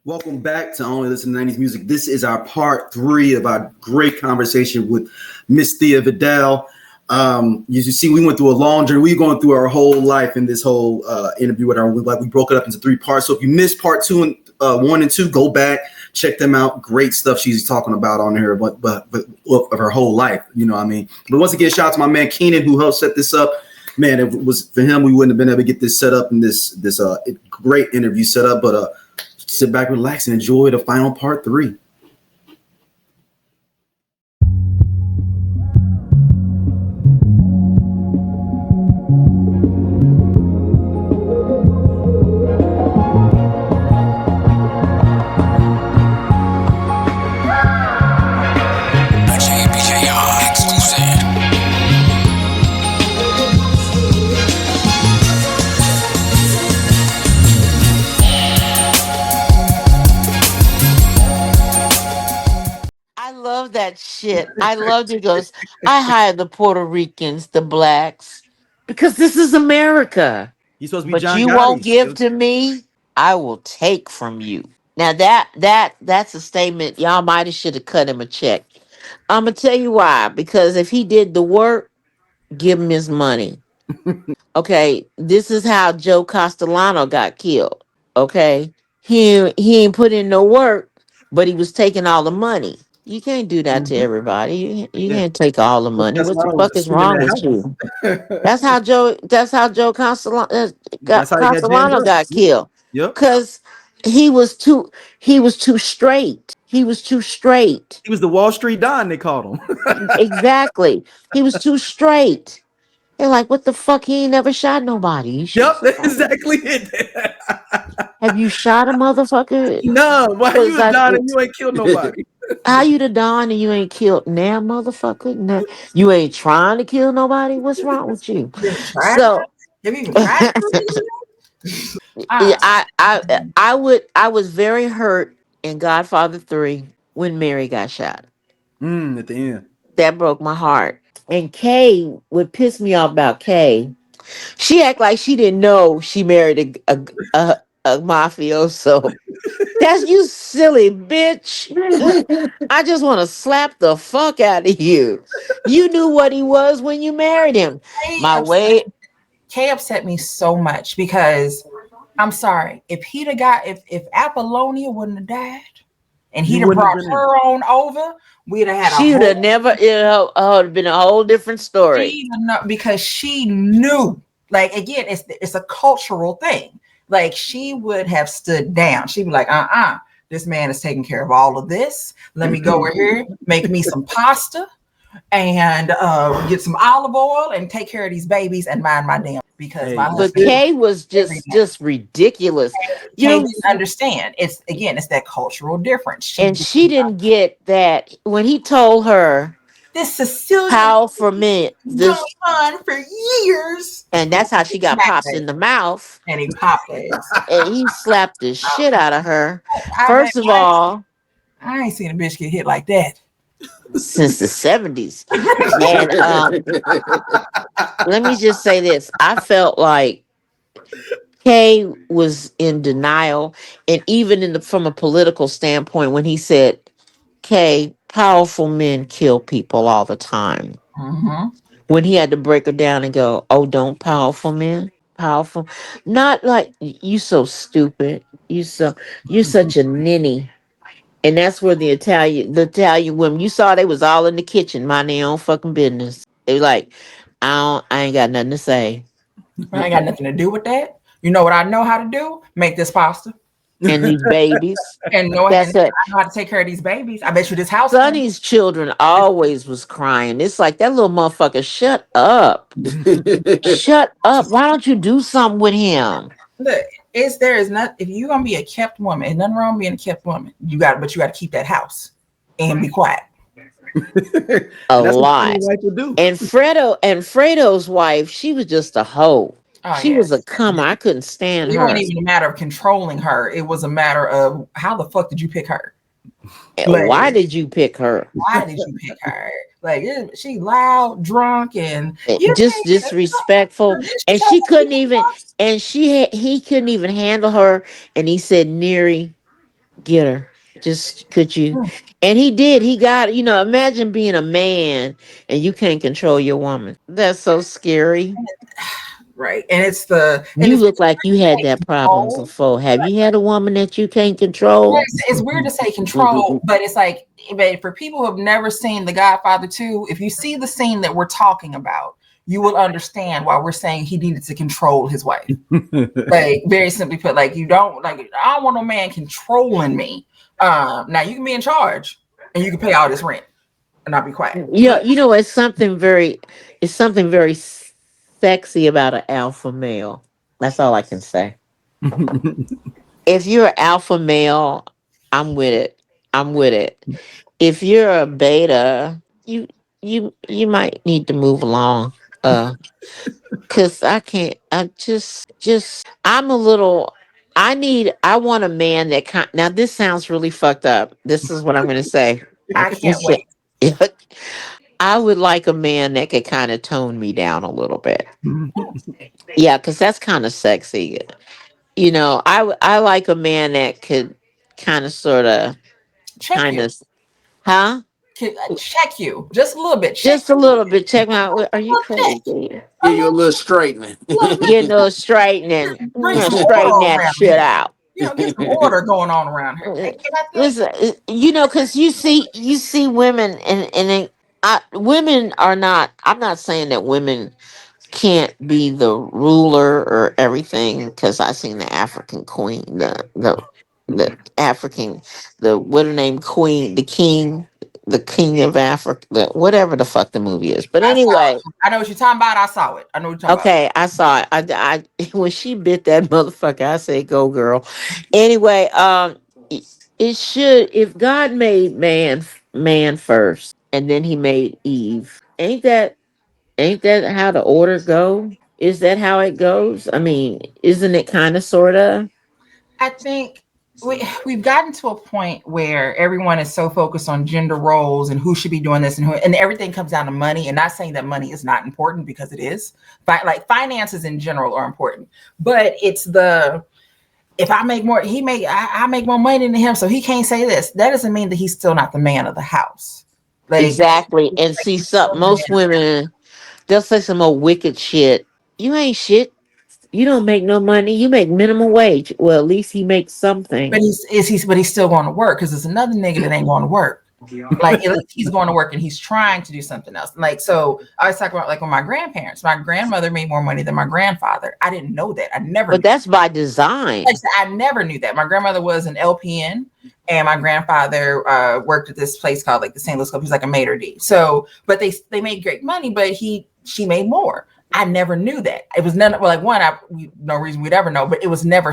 Welcome back to Only Listen to 90s Music. This is our part 3 of our great conversation with Miss Thea Vidale. You see, we went through a long journey. We're going through our whole life in this whole interview with her. We broke it up into 3 parts. So if you missed part 2 and 1 and 2, go back, check them out. Great stuff she's talking about on here, but of her whole life. You know what I mean? But once again, shout out to my man Keenan who helped set this up. Man, if it was for him, we wouldn't have been able to get this set up and this great interview set up. But sit back, relax, and enjoy the final part 3. That shit. I loved it. Goes, I hired the Puerto Ricans, the blacks, because this is America. He's supposed to be But John you Gotti. won't give to me, I will take from you. Now that's a statement. Y'all might have should have cut him a check. I'm gonna tell you why. Because if he did the work, give him his money. Okay, this is how Joe Castellano got killed. Okay, he ain't put in no work, but he was taking all the money. You can't do that to everybody. You can't take all the money. What the fuck is wrong with you? That's how Joe Castellano got killed. Yep. Because he was too straight. He was too straight. He was the Wall Street Don, they called him. Exactly. He was too straight. They're like, what the fuck? He ain't never shot nobody. Yep, that's exactly it. Have you shot a motherfucker? No, why you the Don and you ain't killed nobody? How you the Don and you ain't killed now, motherfucker? Nah, you ain't trying to kill nobody? What's wrong with you? So I was very hurt in Godfather 3 when Mary got shot. At the end. That broke my heart. And Kay, what pissed me off about Kay, she act like she didn't know she married a mafioso. That's you silly bitch. I just want to slap the fuck out of you. You knew what he was when you married him. Kay upset me so much because I'm sorry. If he'd have got if Apollonia wouldn't have died and he'd have brought her on over, we'd have had she would have never it would have been a whole different story. Because she knew. Like again, it's a cultural thing. Like she would have stood down. She'd be like, this man is taking care of all of this. Let me go over here, make me some pasta and get some olive oil and take care of these babies and mind my damn because but Kay was just ridiculous. You didn't understand. It's that cultural difference. She didn't get that when he told her this Sicilian powerful men going on for years. And that's how she got popped in the mouth. And he popped it. And he slapped the shit out of her. First of all, I ain't seen a bitch get hit like that since the 70s. And let me just say this. I felt like Kay was in denial. And even from a political standpoint, when he said, Kay, powerful men kill people all the time. Mm-hmm. When he had to break her down and go, oh, don't powerful men? Powerful. Not like, you so stupid. You're such a ninny. And that's where the Italian women, you saw they was all in the kitchen, minding their own fucking business. They were like, I ain't got nothing to say. I ain't got nothing to do with that. You know what I know how to do? Make this pasta. And these babies. And I know how to take care of these babies. I bet you this house. Sonny's children always was crying. It's like, that little motherfucker, shut up. Shut up. Why don't you do something with him? Look, if you're gonna be a kept woman, there's nothing wrong being a kept woman. You got to keep that house and be quiet. A lot. And Fredo's wife, she was just a hoe. She was a cummer. I couldn't stand her. It wasn't even a matter of controlling her. It was a matter of how the fuck did you pick her? Why did you pick her? Why did you pick her? Like, she loud, drunk, and just disrespectful. And she couldn't even, he couldn't even handle her. And he said, Neri, Get her. Just could you? And he did. He got, imagine being a man and you can't control your woman. That's so scary. Right. And it's the and You look like you had that problems control. before. Have you had a woman that you can't control? It's weird to say control, but it's like, but for people who have never seen The Godfather 2, if you see the scene that we're talking about, you will understand why we're saying he needed to control his wife. Like, very simply put, like, you don't, like, I don't want no man controlling me. Now you can be in charge and you can pay all this rent and I'll be quiet. Yeah, it's something very sexy about an alpha male. That's all I can say. If you're an alpha male, I'm with it. I'm with it. If you're a beta, you might need to move along. Cause I can't. I'm a little. I want a man that kind. Now this sounds really fucked up. This is what I'm gonna say. I can't wait. I would like a man that could kind of tone me down a little bit. Yeah, because that's kind of sexy. I like a man that could kind of, sort of, Check kind you. of, huh? Check you. Just a little bit. Check Just a you. little bit. Check me out. Are A you little check. crazy? A Give you a little, little straightening. Getting those straightening. bring some Straighten order that around shit here. out. Get some order going on around here. Uh, And I think Listen, because you see women, women are not. I'm not saying that women can't be the ruler or everything, because I seen the African queen, the African, what her name, queen, the king of Africa, whatever the fuck the movie is. But I saw anyway, it. I know what you're talking about. I saw it. I know what you're talking about. okay, I saw it. When she bit that motherfucker, I say, "Go, girl." Anyway, it it should. If God made man first, and then He made Eve, ain't that how the order go? Is that how it goes? I mean, isn't it kind of, sorta? I think we've gotten to a point where everyone is so focused on gender roles and who should be doing this and who, and everything comes down to money. And not saying that money is not important, because it is. But like, finances in general are important, but it's the, if I make more, I make more money than him, so he can't say this. That doesn't mean that he's still not the man of the house. Like, Exactly. And see, he's still some the most man. women, they'll say some old wicked shit. You ain't shit. You don't make no money. You make minimum wage. Well, at least he makes But something. he's still going to work, because there's another nigga that ain't going to work. Like, at least he's going to work and he's trying to do something else. Like, so I was talking about, like, with my grandparents. My grandmother made more money than my grandfather. I didn't know that. I never But knew. that's by Like I design. said, I never knew that. My grandmother was an LPN, and my grandfather worked at this place called, like, the St. Louis Club. He's like a maitre d'. So, but they made great money, but she made more. I never knew that. It was none. Well, like, one, no reason we'd ever know, but it was never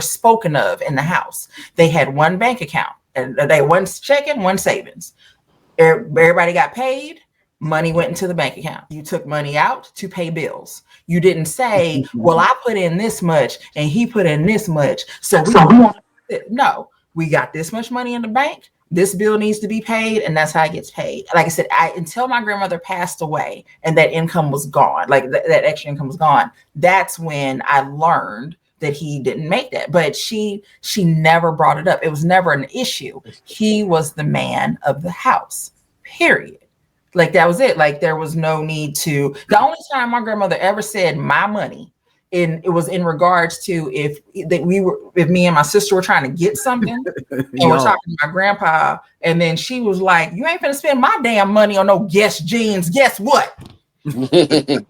spoken of in the house. They had one bank account, and they had one checking, one savings. Everybody got paid. Money went into the bank account. You took money out to pay bills. You didn't say, "Well, I put in this much and he put in this much, so we no, we got this much money in the bank. This bill needs to be paid, and that's how it gets paid." Like I said, until my grandmother passed away and that income was gone, like that extra income was gone, that's when I learned that he didn't make that. But she never brought it up. It was never an issue. He was the man of the house, period. Like, that was it. Like, there was no need to. The only time my grandmother ever said "my money," it was in regards to if me and my sister were trying to get something, and we're talking to my grandpa, and then she was like, "You ain't gonna spend my damn money on no Guess jeans. Guess what? Ain't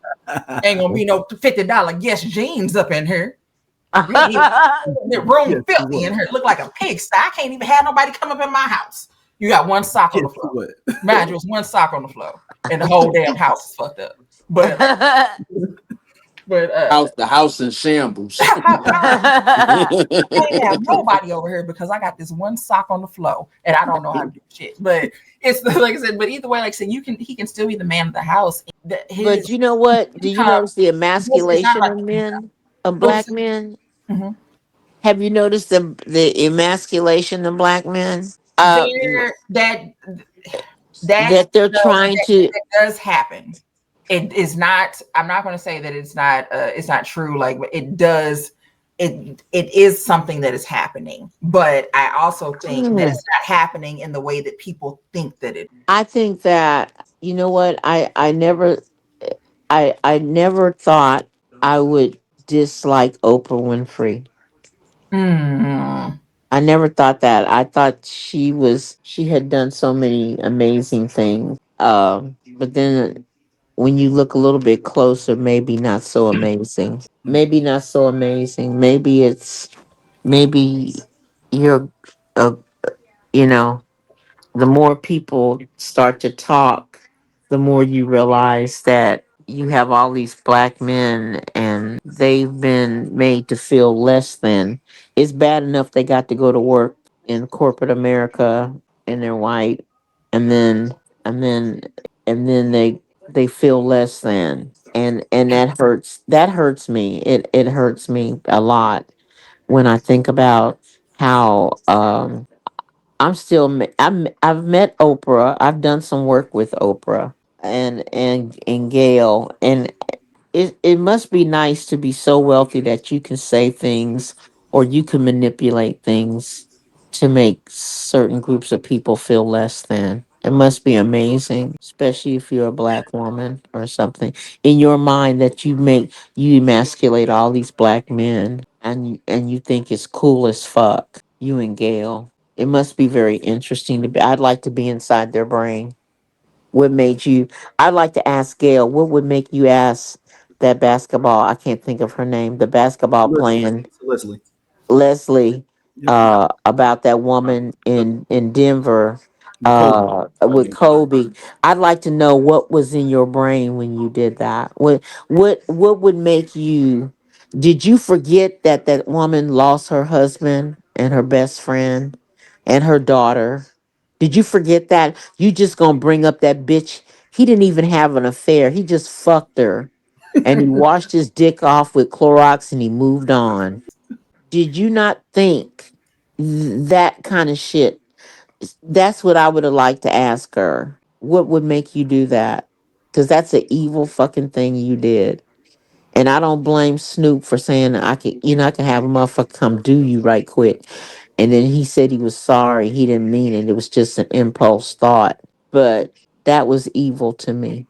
gonna be no $50 Guess jeans up in here. The room filthy in here. Look like a pigsty. I can't even have nobody come up in my house. You got one sock on the floor. Mind you, it's one sock on the floor, and the whole damn house is fucked up. But The house in shambles. I can't have nobody over here because I got this one sock on the floor, and I don't know how to do shit. But it's like I said. But either way, like I said, he can still be the man of the house. But His you know what? Do you income, notice the it's not emasculation like, of men, of oops. black men? Mhm. Have you noticed the emasculation of black men? There that That they're trying to, that does happen. It is not. I'm not going to say that it's not true. Like, it does. it is something that is happening, but I also think that Mm. it's not happening in the way that people think that it. I think that, you know what, I never thought I would dislike Oprah Winfrey. Mm. I never thought that. I thought she had done so many amazing things. But then when you look a little bit closer, maybe not so amazing. Maybe not so amazing. Maybe you're uh, you know, the more people start to talk, the more you realize that you have all these black men and they've been made to feel less than. It's bad enough they got to go to work in corporate America and they're white, and then and then and then they feel less than. And that hurts me. It hurts me a lot when I think about how I've met Oprah. I've done some work with Oprah and Gail, and it must be nice to be so wealthy that you can say things or you can manipulate things to make certain groups of people feel less than. It must be amazing, especially if you're a black woman or something. In your mind that you emasculate all these black men and you think it's cool as fuck. You and Gail. It must be very interesting to be. I'd like to be inside their brain. What made you? I'd like to ask Gail. What would make you ask that basketball? I can't think of her name. The basketball Leslie, playing Leslie. Leslie Yep. about that woman in Denver With Kobe. with Kobe. I'd like to know what was in your brain when you did that. What would make you? Did you forget that that woman lost her husband and her best friend and her daughter? Did you forget that? You just gonna bring up that bitch? He didn't even have an affair. He just fucked her and he washed his dick off with Clorox and he moved on. Did you not think that kind of shit? That's what I would have liked to ask her. What would make you do that? Because that's an evil fucking thing you did. And I don't blame Snoop for saying I can have a motherfucker come do you right quick. And then he said he was sorry. He didn't mean it. It was just an impulse thought. But that was evil to me.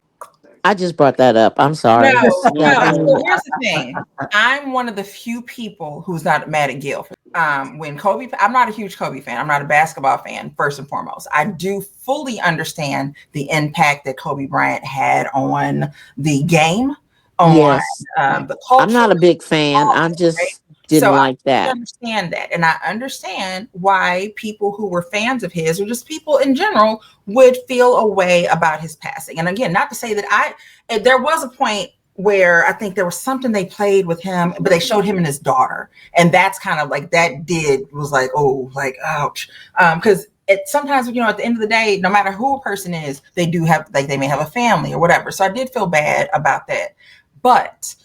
I just brought that up. I'm No, sorry. no. I So mean, here's the thing. I'm one of the few people who's not mad at Gil. When Kobe, I'm not a huge Kobe fan. I'm not a basketball fan, first and foremost. I do fully understand the impact that Kobe Bryant had on the game, on yes. the I'm culture, not a big fan. all I that, right? just didn't So I like fully that. understand that. And I understand why people who were fans of his, or just people in general, would feel a way about his passing. And again, not to say that there was a point where I think there was something they played with him, but they showed him and his daughter. And that's kind of like, was like, oh, like, ouch. Because sometimes, at the end of the day, no matter who a person is, they do have, like, they may have a family or whatever. So I did feel bad about that. But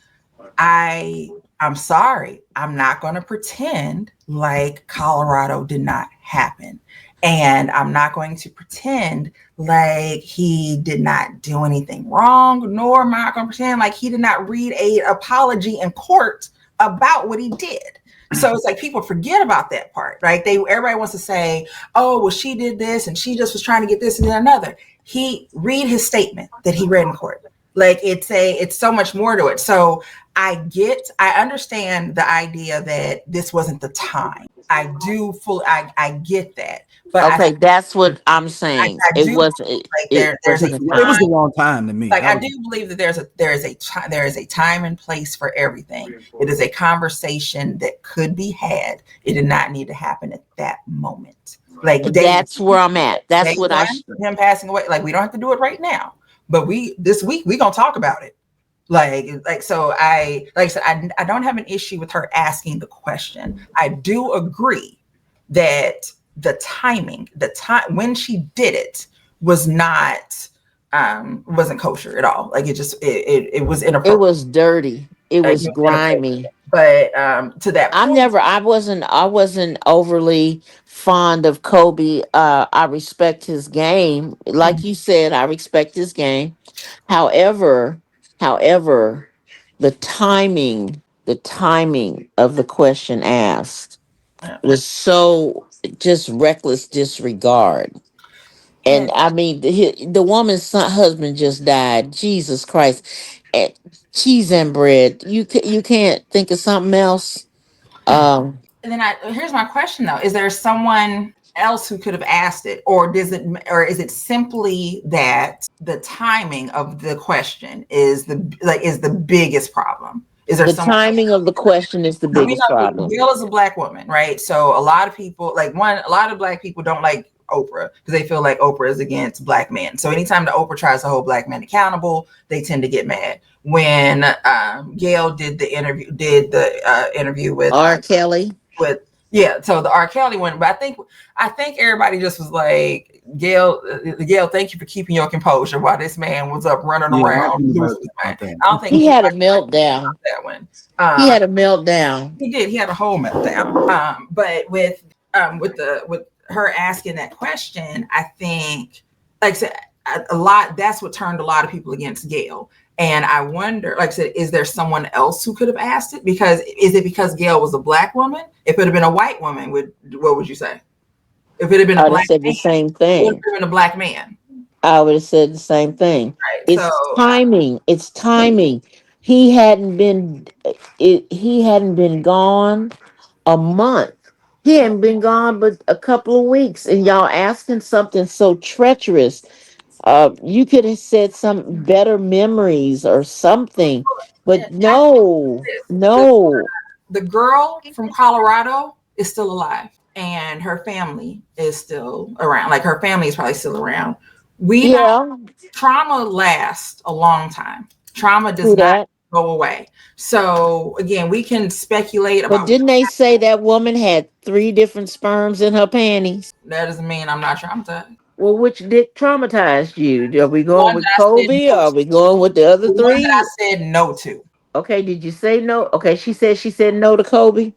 I'm sorry. I'm not going to pretend like Colorado did not happen. And I'm not going to pretend like he did not do anything wrong, nor am I going to pretend like he did not read a apology in court about what he did. So it's like people forget about that part, right? Everybody wants to say, "Oh, well, she did this, and she just was trying to get this and then another." He read his statement that he read in court. Like it's so much more to it. So I understand the idea that this wasn't the time. I get that, but Okay, that's what I'm I, saying. I It do was like it there's a wasn't a It was time. the time. wrong time to me. Like That I was do believe that there is a time and place for everything. It is a conversation that could be had. It did not need to happen at that moment. Like That's where I'm at. day That's what I one of him passing away. Like we don't have to do it right now, but this week we gonna talk about it. So like I said, I don't have an issue with her asking the question. I do agree that the time when she did it was not wasn't kosher at all. Like it was it inappropriate. was dirty. It Like, was it was inappropriate. grimy. But to that point, I wasn't overly fond of Kobe. I respect his game. Like you said, I respect his game. However, however, the timing. the timing of the question asked Yeah. was so just reckless disregard. Yeah. And I mean, the woman's husband just died. Jesus Christ. And cheese and bread. You can't think of something else. Um, And then here's my question though: is there someone else who could have asked it, or or is it simply that the timing of the question is the biggest problem? Is there the someone? timing of the question is the So we biggest know problem. Gail is a black woman, right? So a lot of people, a lot of black people don't like Oprah because they feel like Oprah is against black men. So anytime that Oprah tries to hold black men accountable, they tend to get mad. When Gail did the interview R. Kelly. with yeah, so the R. Kelly one, but I think everybody just was like, Gail, thank you for keeping your composure while this man was up running Yeah, I around think losing his mind. about that. I don't think He had a anybody meltdown. that one. He Um, had a meltdown. he did. He had a whole meltdown. But with her asking that question, I think, like I said, a lot. That's what turned a lot of people against Gail. And I wonder, like I said, is there someone else who could have asked it? Because is it because Gail was a black woman? If it had been a white woman, what would you say? If it had been I a would have black said the man, same it would thing. have been a black man, I would have said the same thing. right? So It's timing. It's timing. He hadn't been. He hadn't been gone a month. He hadn't been gone but a couple of weeks, and y'all asking something so treacherous. You could have said some better memories or something, yeah, but no, the no. the girl from Colorado is still alive and her family is still around. Like her family is probably still around. We don't Yeah, trauma lasts a long time. Trauma does do not that. go away. So again, we can speculate But about didn't they say that woman had three different sperms in her panties? that doesn't mean I'm not traumatized. Well, which dick traumatized you? Are we The going one with that I said Kobe or no are to. we going with the other The one that three? I said no to. Okay, did you say no? Okay, she said no to Kobe.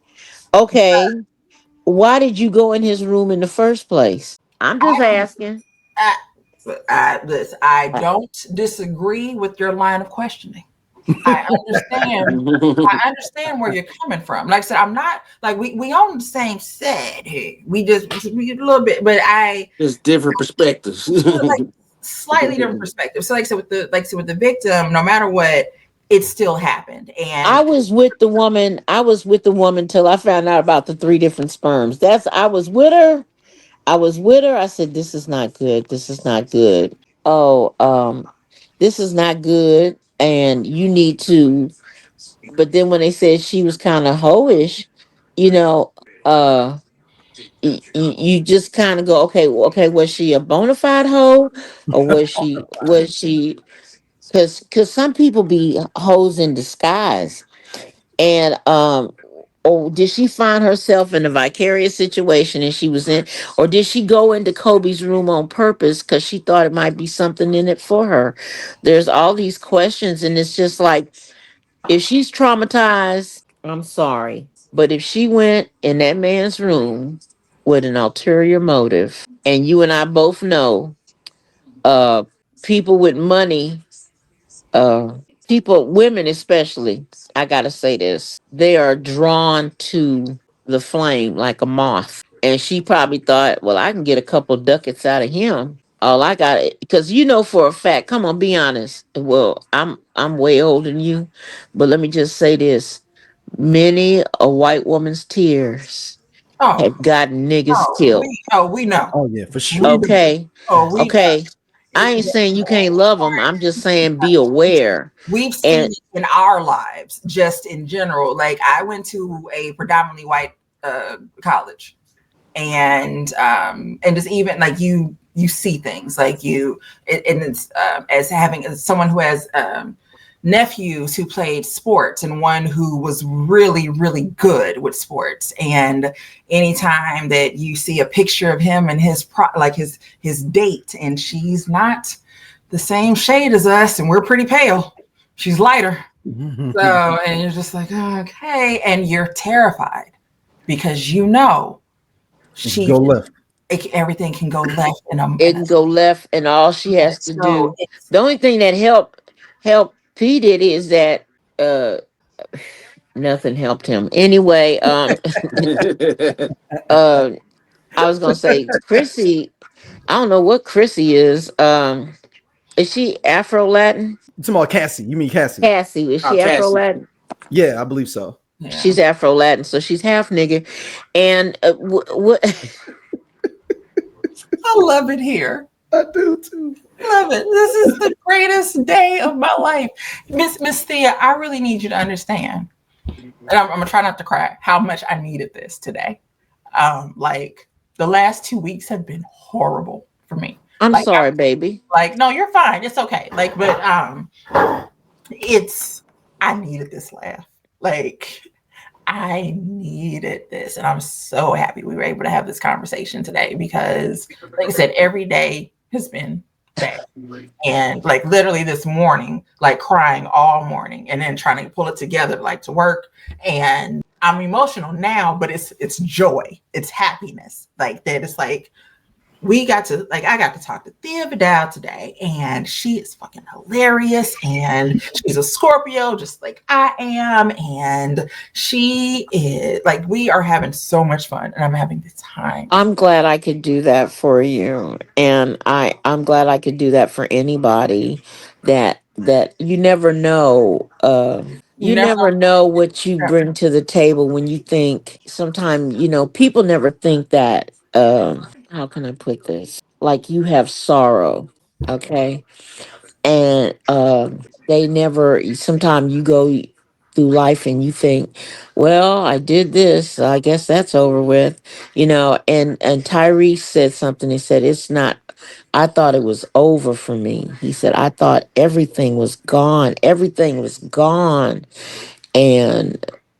Okay, why did you go in his room in the first place? I'm just asking. I, listen, I Uh, don't disagree with your line of questioning. I understand. I understand where you're coming from. Like I said, I'm not like we on the same side here. We a little bit, but Just different perspectives. like slightly different perspective. So like I said with the victim, no matter what, it still happened. I And was with the woman. I was with the woman till I found out about the three different sperms. I was with her. I was with her. I said, "This is not good. This is not good. Oh, this is not good. And you need to." But then when they said she was kind of hoish, you know, uh, you just kind of go, okay, okay, was she a bona fide hoe, or was she? Because some people be hoes in disguise, and or did she find herself in a vicarious situation and she was in, or did she go into Kobe's room on purpose because she thought it might be something in it for her? There's all these questions, and it's just like, if she's traumatized, I'm sorry. But if she went in that man's room with an ulterior motive, and you and I both know, uh, people with money, uh, people, women especially, I gotta say this, they are drawn to the flame like a moth. And she probably thought, well, I can get a couple ducats out of him. All I got, because you know for a fact, come on, be honest. Well, I'm way older than you, but let me just say this: many a white woman's tears oh, have gotten niggas killed. we know. Oh yeah, for sure. We know. Okay, Oh, we know. okay. I ain't saying you can't love them. I'm just saying be aware. We've seen And it in our lives, just in general. Like I went to a predominantly white college, and just even like you see things like and it's as having as someone who has nephews who played sports and one who was really really good with sports, and anytime that you see a picture of him and his date, and she's not the same shade as us and we're pretty pale, she's lighter, so and you're just like, okay, and you're terrified because you know she Go left. everything can go left in it can go left, and all she has to so do. it's The only thing that helped P Diddy is that uh Nothing helped him. Anyway, uh, I was gonna say Chrissy. I don't know what Chrissy is. Is she Afro Latin? You talking about Cassie? You mean Cassie? Cassie, is Oh, she Afro Cassie. Latin? Yeah, I believe so. Yeah. She's Afro Latin, so she's half nigger. And what? I love it here. I do too. Love it. This is the greatest day of my life. Miss Thea, I really need you to understand. And I'm gonna try not to cry, how much I needed this today. Like the last 2 weeks have been horrible for me. I'm Like, sorry, baby. no, you're fine. It's okay. Like, but it's I needed this laugh. Like, I needed this, and I'm so happy we were able to have this conversation today because, like I said, every day has been bad. And like literally this morning, like crying all morning and then trying to pull it together, like to work. And I'm emotional now, but it's joy, it's happiness. Like that it's like we got to like I got to talk to Thea Vidale today, and she is fucking hilarious, and she's a Scorpio just like I am, and she is like we are having so much fun, and I'm having the time. I'm glad I could do that for you, and I'm glad I could do that for anybody. That you never know. You You never never know what you bring to the table when you think. Sometimes people never think that. How can I put this? Like you have sorrow, okay, and they never. Sometimes you go through life and you think, well, I did this, I guess that's over with, and Tyrese said something. He said, it's not, I thought it was over for me. He said, I thought everything was gone. And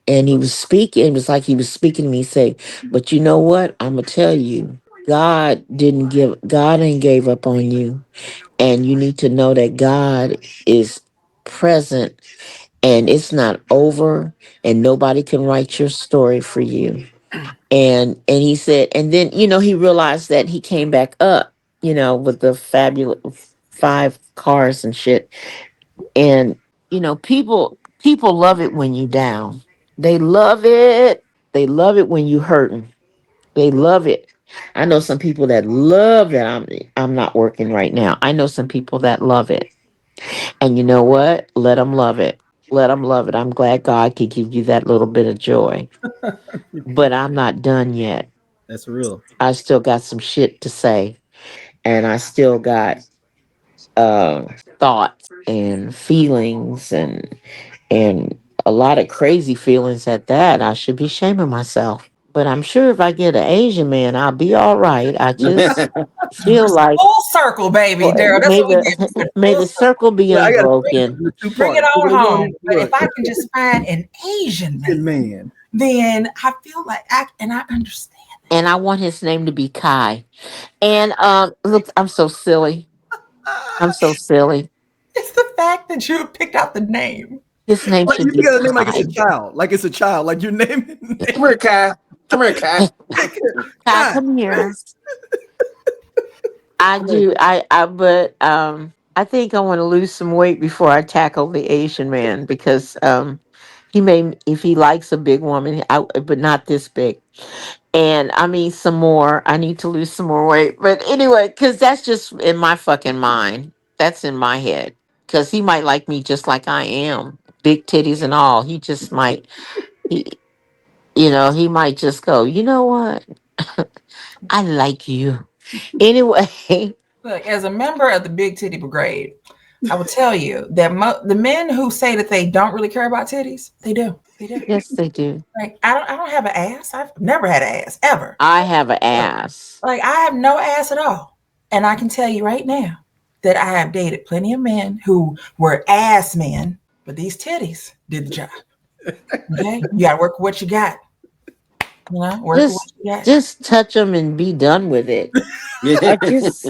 he was speaking, it was like he was speaking to me. He said, but you know what, I'm gonna tell you, God ain't gave up on you, and you need to know that God is present, and it's not over, and nobody can write your story for you. And he said, and then he realized that he came back up, with the fabulous 5 cars and shit. And people love it when you down. They love it. They love it when you hurting. They love it. I know some people that love that I'm not working right now. I know some people that love it. And you know what? Let them love it. Let them love it. I'm glad God could give you that little bit of joy. But I'm not done yet. That's real. I still got some shit to say. And I still got uh, thoughts and feelings and a lot of crazy feelings at that. I should be shaming myself. But I'm sure if I get an Asian man, I'll be all right. I just feel like full circle, baby, Daryl. That's may what we did. We the went may full the circle. circle be Yeah, I got to unbroken. the two Bring it parts. on We're gonna home. do But if look, I can just find an Asian good man, man. then I feel like I understand. And I want his name to be Kai. And look, I'm so silly. I'm so silly. It's the fact that you picked out the name. His name Like should you be got a name like it's Kai. a child. Like it's a child. Like you're naming Come here, Kai. Come here, Kai. Kai, God. come here. I Come here. do. But I think I want to lose some weight before I tackle the Asian man because he may, if he likes a big woman, but not this big. And I mean, some more. I need to lose some more weight. But anyway, because that's just in my fucking mind. That's in my head. Because he might like me just like I am, big titties and all. He just might. He, he might just go. You know what? I like you. Anyway. Look, as a member of the Big Titty Brigade, I will tell you that the men who say that they don't really care about titties, they do. They do. Yes, they do. Like I don't have an ass. I've never had an ass ever. I have an ass. Like I have no ass at all. And I can tell you right now that I have dated plenty of men who were ass men, but these titties did the job. Okay, you got to work with what you got. Work with what Just you got. just touch them and be done with it. I just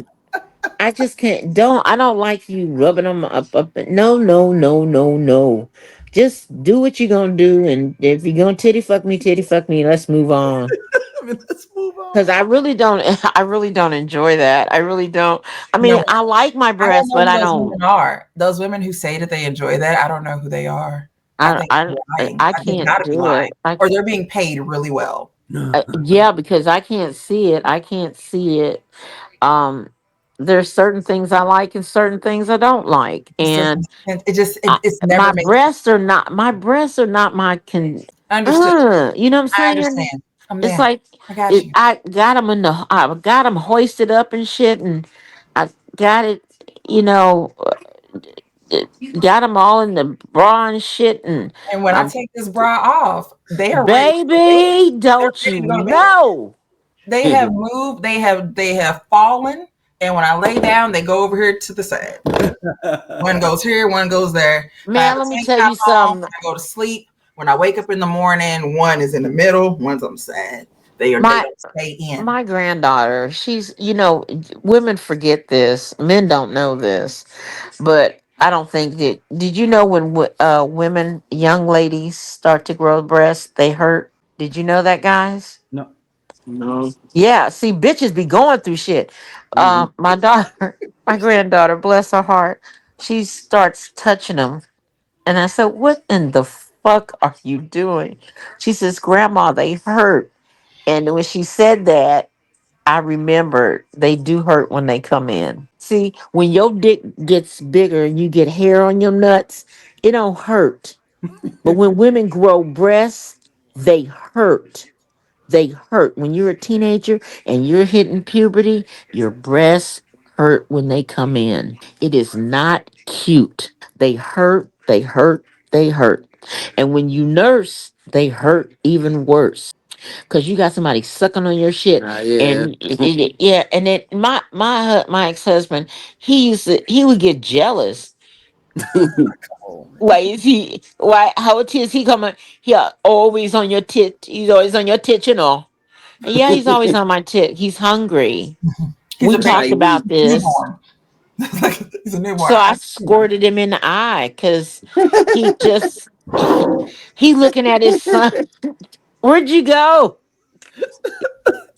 I just can't. I don't like you rubbing them up. No, no, no, no, no. Just do what you're gonna do, and if you're gonna titty fuck me. Let's move on. I mean, let's move on. Because I really don't. I really don't enjoy that. I really don't. I No, mean, I like my I don't breasts, know but who I those don't. women are. Those women who say that they enjoy that, I don't know who they are. I I think I they're lying. I They've can't got to be do it. lying, or they're being paid really well. Yeah, because I can't see it. I can't see it. Um, there's certain things I like and certain things I don't like, It just and doesn't. It just. It's never my made breasts are not my can. Understood. You know what I'm I saying? understand. I'm It's there. like I got you. I got them I got them hoisted up and shit, and I got it. You know, uh, got them all in the bra and shit, and And when I I'm take this bra off, they are ready to go to bed. baby. They're Don't ready you to go to bed. know? They have moved. They have fallen. And when I lay down, they go over here to the side. One goes here, one goes there. If I have Man, a let me tank tell top you on, something. I go to sleep. When I wake up in the morning, one is in the middle, one's on the side. They My don't stay in. my granddaughter, she's women forget this, men don't know this, but I don't think that. Did you know when women, young ladies, start to grow breasts, they hurt? Did you know that, guys? No. No. Yeah. See, bitches be going through shit. Mhm. My daughter, my granddaughter, bless her heart, she starts touching them, and I said, "What in the fuck are you doing?" She says, "Grandma, they hurt." And when she said that, I remembered they do hurt when they come in. See, when your dick gets bigger and you get hair on your nuts, it don't hurt. But when women grow breasts, they hurt. They hurt. When you're a teenager and you're hitting puberty, your breasts hurt when they come in. It is not cute. They hurt, they hurt, they hurt. And when you nurse, they hurt even worse because you got somebody sucking on your shit. Yeah. And yeah, and then my ex-husband, he would get jealous. Oh man. Why is he? Why? How it is he coming? He always on your tit. He's always on your tit, you know. And yeah, he's always on my tit. He's hungry. He's We a baby. talked Chinese. about He's a this, newborn. He's a newborn. so I squirted him in the eye because he just he looking at his son. Where'd you go?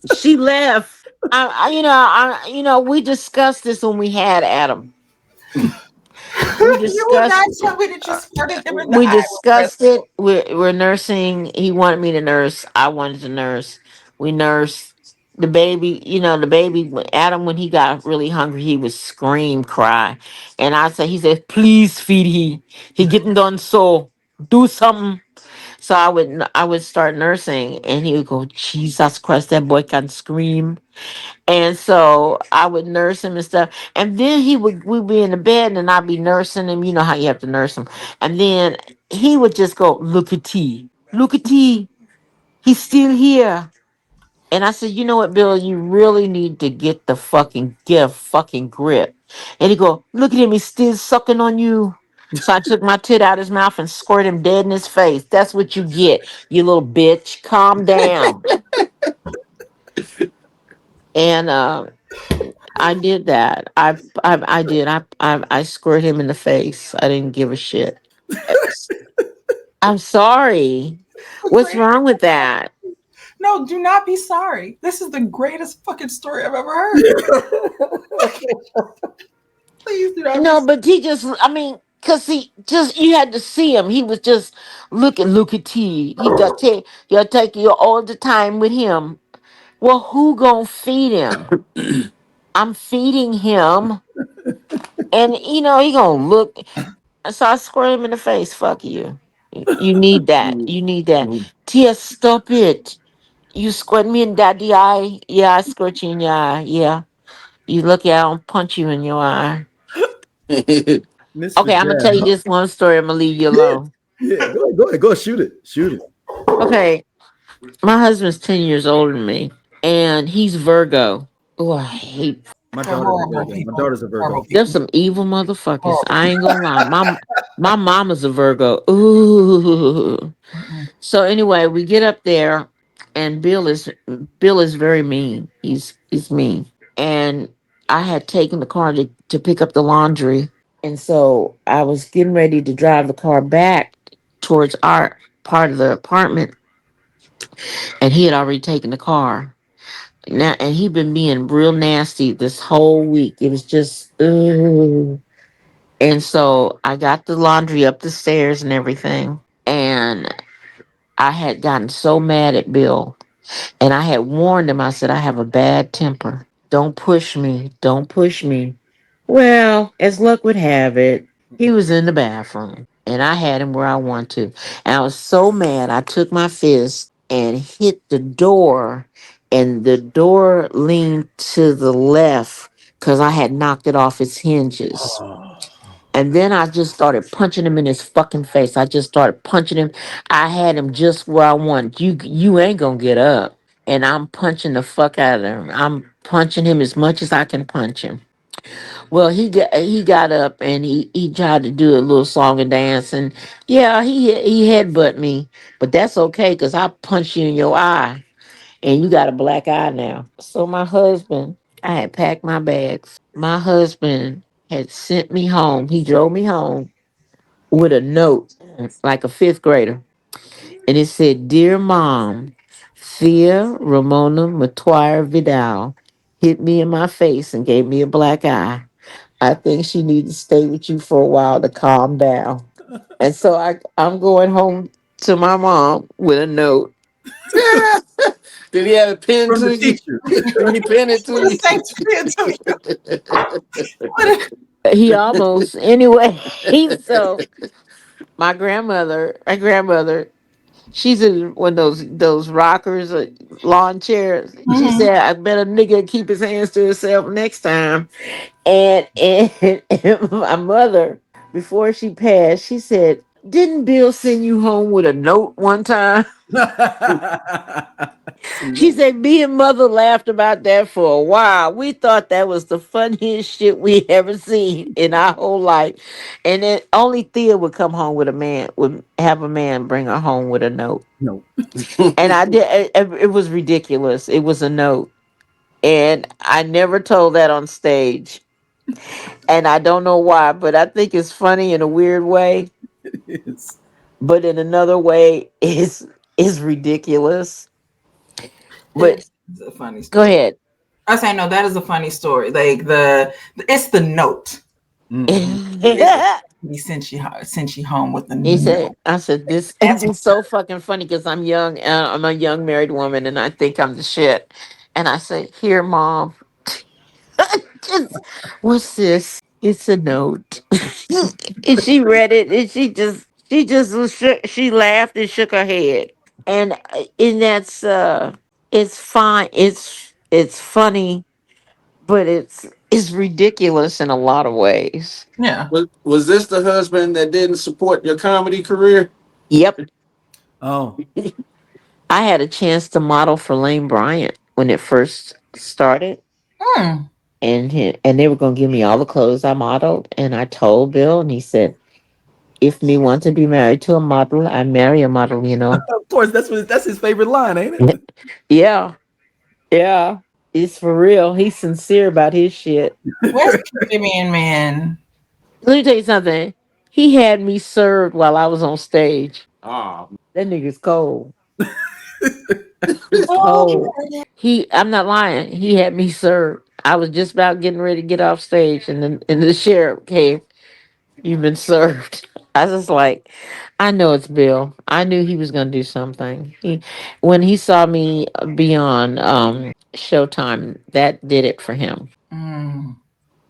She left. We discussed this when we had Adam. We You would not discussed tell me that you uh, squirted him in the we eye with breast discussed milk. it. We're nursing. He wanted me to nurse. I wanted to nurse. We nursed the baby. The baby Adam, when he got really hungry, he would scream, cry, and he said, "Please feed he getting done. So do something." So I would start nursing, and he would go, "Jesus Christ, that boy can scream." And so I would nurse him and stuff. And then we'd be in the bed and I'd be nursing him. You know how you have to nurse him. And then he would just go, "Look at T. Look at T. He's still here." And I said, "You know what, Bill? You really need to get a fucking grip." And he go, "Look at him. He's still sucking on you." So I took my tit out his mouth and squirted him dead in his face. That's what you get, you little bitch. Calm down. And I did that. I did. I squirted him in the face. I didn't give a shit. I'm sorry. The What's greatest. wrong with that? No, do not be sorry. This is the greatest fucking story I've ever heard. Please do not be No, sorry. but he just. I mean, cause he just you had to see him. He was just look at T. He got take you take you all the time with him. Well, who gonna feed him? I'm feeding him, and he gonna look. So I squirted him in the face. Fuck you. You need that. You need that. Tia, stop it. You squirt me in daddy eye. Yeah, I squirt you in your eye. Yeah. You look at, I'll punch you in your eye. Miss Okay, I'm gonna tell you Vidal. this one story. I'm gonna leave you Yeah, alone. yeah. Go ahead, go ahead, go shoot it. Shoot it. Okay, my husband's 10 years older than me, and he's Virgo. Oh, I hate. My They're daughter's a horrible Virgo. My people. daughter's a Horrible Virgo. There's people. some evil motherfuckers. Horrible I ain't people. gonna lie. My mama's a Virgo. Ooh. Mm-mm. So anyway, we get up there, and Bill is very mean. He's mean, and I had taken the car to pick up the laundry, and so I was getting ready to drive the car back towards our part of the apartment, and he had already taken the car. Now, and he'd been being real nasty this whole week. It was just, ugh. And so I got the laundry up the stairs and everything. and I had gotten so mad at Bill, and I had warned him. I said, I have a bad temper. Don't push me. Don't push me. Well, as luck would have it, he was in the bathroom and I had him where I want to. And I was so mad, I took my fist and hit the door, and the door leaned to the left because I had knocked it off its hinges. And then I just started punching him in his fucking face. I just started punching him. I had him just where I wanted. You ain't gonna get up. And I'm punching the fuck out of him. I'm punching him as much as I can punch him. Well, he got up and he tried to do a little song and dance, and yeah, he headbutt me, but that's okay because I punched you in your eye and you got a black eye now. So my husband, I had packed my bags. My husband had sent me home. He drove me home with a note, like a fifth grader, and it said, "Dear Mom, Thea Ramona Matuire Vidal hit me in my face and gave me a black eye. I think she needs to stay with you for a while to calm down." And so I'm going home to my mom with a note. Did he have a pen From the to you? teacher. Did he pen it What to a you? saint to you. What a- He almost anyway. So my grandmother, she's in one of those rockers, lawn chairs. She Mhm. said, "I bet a nigga keep his hands to himself next time." And my mother, before she passed, she said, "Didn't Bill send you home with a note one time?" She said, "Me and mother laughed about that for a while. We thought that was the funniest shit we ever seen in our whole life." And then only Thea would come home with would have a man bring her home with a note. No. And I did, it was ridiculous. It was a note. And I never told that on stage. And I don't know why, but I think it's funny in a weird way. It's, But in another way, is ridiculous. But It's a funny go story. ahead. I say no, that is a funny story. Like it's the note. mhm. It's he sent you home with the He note. said, I said, this, That's it's so fucking funny because I'm young, I'm a young married woman and I think I'm the shit. And I say, "Here, mom, just, what's this?" It's a note. And she read it and she laughed and shook her head. And that's, it's fine. It's funny, but it's ridiculous in a lot of ways. yeah. Was this the husband that didn't support your comedy career? Yep. Oh, I had a chance to model for Lane Bryant when it first started, Hmm. and they were gonna give me all the clothes I modeled, and I told Bill, and he said, "If me want to be married to a model, I marry a model." of course. That's his favorite line, ain't it? Yeah, yeah, it's for real. He's sincere about his shit. Where's Caribbean man? Let me tell you something. He had me served while I was on stage. Ah, That nigga's cold. He's Oh, cold. I'm not lying. He had me served. I was just about getting ready to get off stage, and the sheriff came. "You've been served." I was just like, I know it's Bill. I knew he was gonna do something. When he saw me be on Showtime, that did it for him. mm,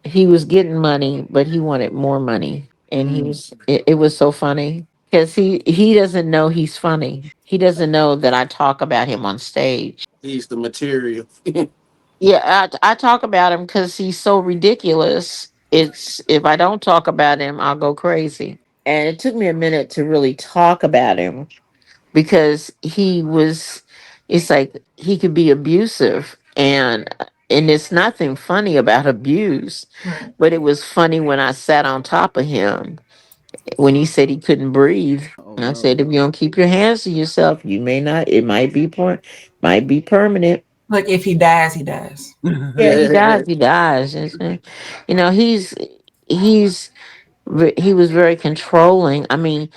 He was getting money, but he wanted more money, and Mm. it was so funny because he doesn't know he's funny. He doesn't know that I talk about him on stage. he's the material. Yeah, I talk about him because he's so ridiculous. It's If I don't talk about him, I'll go crazy. And it took me a minute to really talk about him because it's like he could be abusive, and it's nothing funny about abuse, right. but it was funny when I sat on top of him when he said he couldn't breathe. Oh And I no. said, "If you don't keep your hands to yourself, you may not, it might be permanent." Look, if he dies, he dies. Yeah, he dies. He dies. You know, he's he was very controlling. I mean,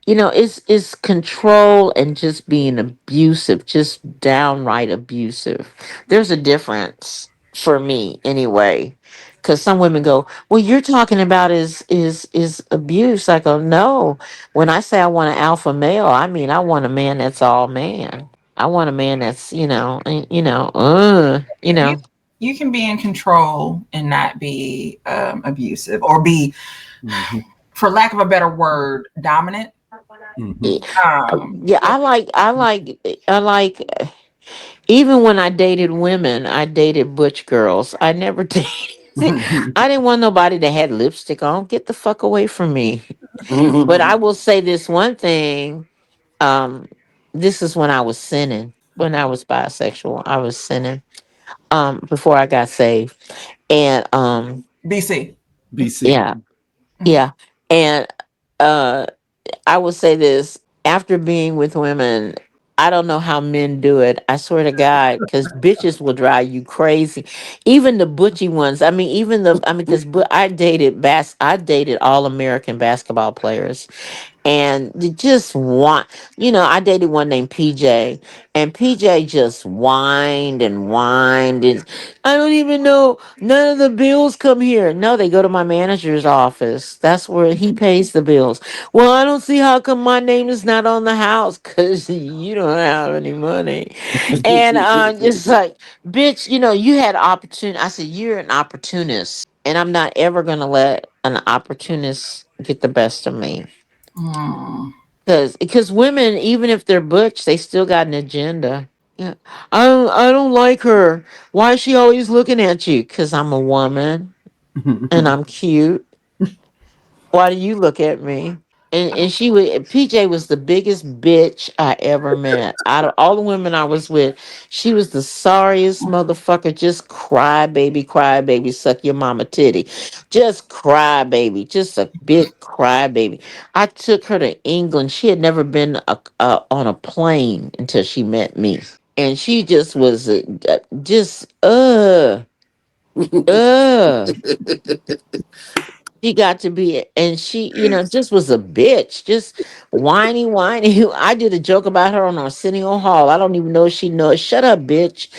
it's control and just being abusive, just downright abusive. There's a difference. for me anyway. Because some women go, well, you're talking about is abuse. I go, no. When I say I want an alpha male, I mean I want a man that's all man. I want a man that's you You know. you can be in control and not be abusive or be, Mhm. for lack of a better word, dominant. Mhm. Yeah, yeah, Yeah. I like. Even when I dated women, I dated butch girls. I never dated. I didn't want nobody that had lipstick on. Get the fuck away from me. But I will say this one thing. Um, this is when I was sinning. When I was bisexual, I was sinning. Before I got saved, and BC. BC. yeah, yeah, and uh, I will say this after being with women. I don't know how men do it. I swear to God, because bitches will drive you crazy. Even the butchy ones. Because I dated all American basketball players, and they just I dated one named PJ, and PJ just whined and whined, and I don't even know, none of the bills come here. No, they go to my manager's office. That's where he pays the bills. Well, I don't see how come my name is not on the house, because you don't have any money. And just like, bitch, you had opportunity. I said, you're an opportunist, and I'm not ever gonna let an opportunist get the best of me. Mm. Because women, even if they're butch, they still got an agenda. Yeah, I don't like her. Why is she always looking at you? Because I'm a woman and I'm cute. Why do you look at me? And PJ was the biggest bitch I ever met. Out of all the women I was with, she was the sorriest motherfucker. Just cry baby, suck your mama titty. Just cry baby, just a big cry baby. I took her to England. She had never been on a plane until she met me. And she just was just uh she got to be, and she, just was a bitch, just whiny, whiny. I did a joke about her on Arsenio Hall. I don't even know if she knows. Shut up, bitch.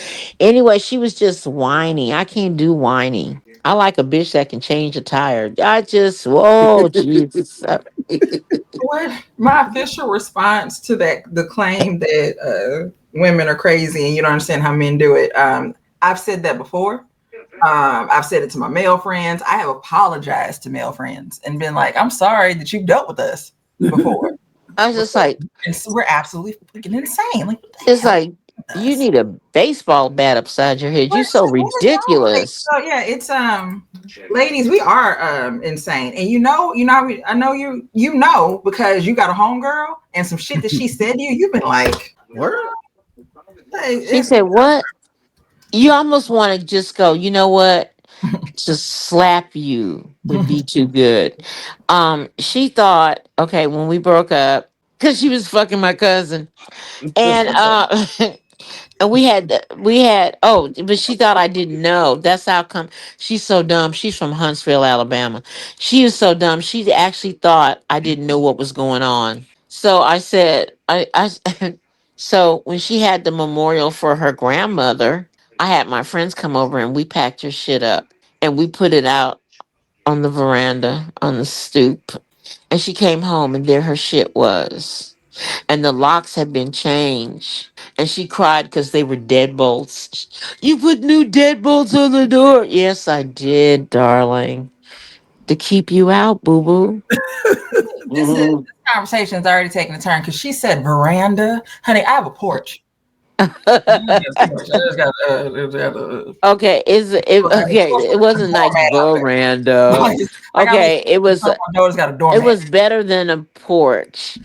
Anyway, she was just whiny. I can't do whiny. I like a bitch that can change a tire. Whoa, Jesus. What my official response to the claim that women are crazy and you don't understand how men do it? I've said that before. I've said it to my male friends. I have apologized to male friends and been like, "I'm sorry that you've dealt with us before. I was just like, And so we're absolutely freaking insane. Like, what the it's hell like, is you us? need a baseball bat upside your head. You so What is wrong?" Like, ridiculous. so yeah, it's ladies, we are insane. And I know you know because you got a homegirl and some shit that she said to you, you've been like, Word. hey, She it's said, what? You almost want to just go, you know what? To slap you would be too good. She thought, okay, when we broke up, because she was fucking my cousin, and and we had but she thought I didn't know. That's how come she's so dumb. She's from Huntsville, Alabama. She is so dumb. She actually thought I didn't know what was going on. So I said, I so when she had the memorial for her grandmother, I had my friends come over and we packed her shit up and we put it out on the veranda on the stoop. And she came home and there her shit was. And the locks had been changed. And she cried because they were deadbolts. You put new deadbolts on the door. Yes, I did, darling. To keep you out, boo boo. this conversation has already taken a turn because she said veranda. Honey, I have a porch. I just got Okay, okay? It a wasn't like doormat out there. veranda. Like I live Okay, it in was front of my daughter's got a it doormat. was better than a porch.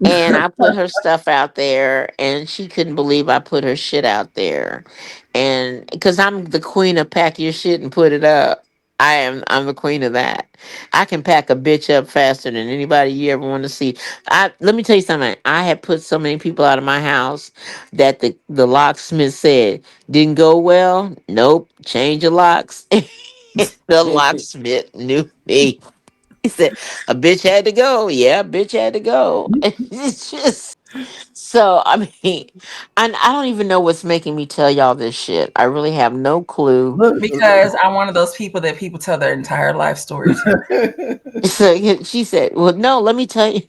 And I put her stuff out there, and she couldn't believe I put her shit out there. And because I'm the queen of pack your shit and put it up. I'm the queen of that. I can pack a bitch up faster than anybody you ever want to see. Let me tell you something. I had put so many people out of my house that the locksmith said didn't go well. Nope, change your locks. The locksmith knew me. He said, a bitch had to go. Yeah, a bitch had to go. It's just. So I mean, I don't even know what's making me tell y'all this shit. I really have no clue. Because I'm one of those people that people tell their entire life story to. So she said, "Well, no, let me tell you,